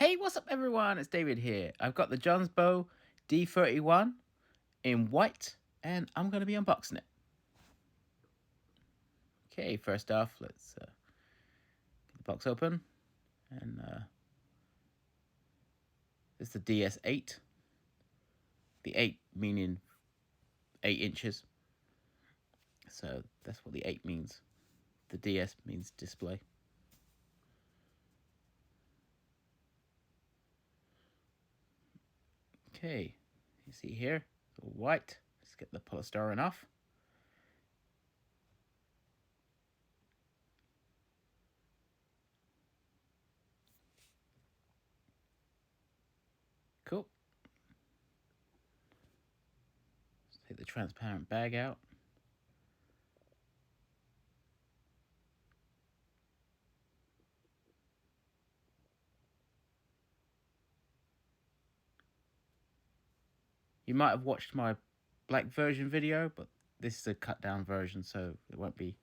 Hey, what's up everyone? It's David here. I've got the Jonsbo D31 in white and I'm going to be unboxing it. Okay, first off, let's get the box open. And this is the DS8. The 8 meaning 8 inches. So that's what the 8 means. The DS means display. Okay, you see here, all white. Let's get the polystyrene off. Cool. Let's take the transparent bag out. You might have watched my black version video, but this is a cut down version, so it won't be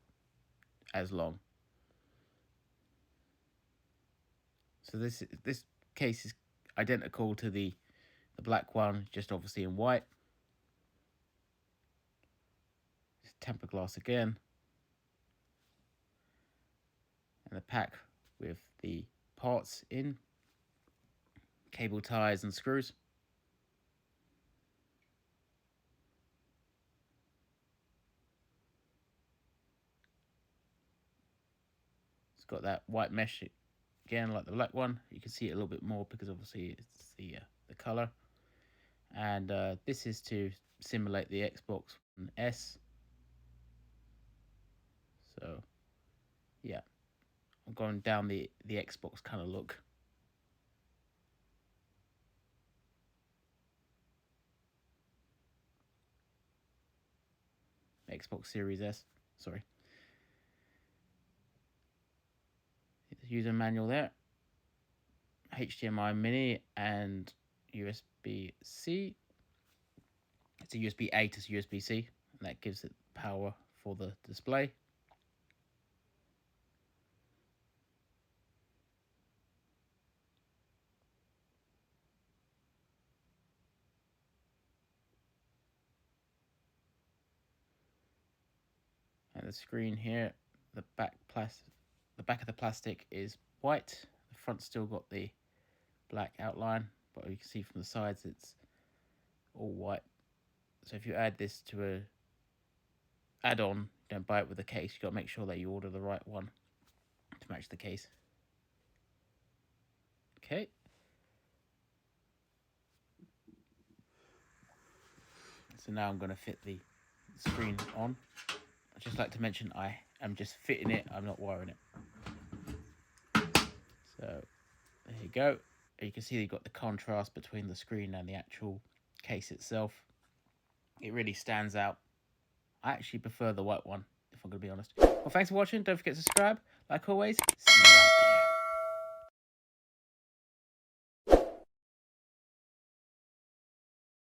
as long. So this case is identical to the black one, just obviously in white. It's tempered glass again. And the pack with the parts in, cable ties and screws. It's got that white mesh again, like the black one. You can see it a little bit more because obviously it's the color. And this is to simulate the Xbox One S. So yeah, I'm going down the Xbox kind of look. Xbox Series S, sorry. User manual there. HDMI mini and USB-C. It's a USB-A to USB-C, and that gives it power for the display. And the screen here, the back of the plastic is white. The front's still got the black outline, but you can see from the sides it's all white. So if you add this to a add-on, don't buy it with the case. You've got to make sure that you order the right one to match the case. Okay. So now I'm going to fit the screen on. I'd just like to mention I am just fitting it, I'm not wiring it. So there you go. You can see you've got the contrast between the screen and the actual case itself. It really stands out. I actually prefer the white one, if I'm going to be honest. Well, thanks for watching. Don't forget to subscribe. Like always, see you later.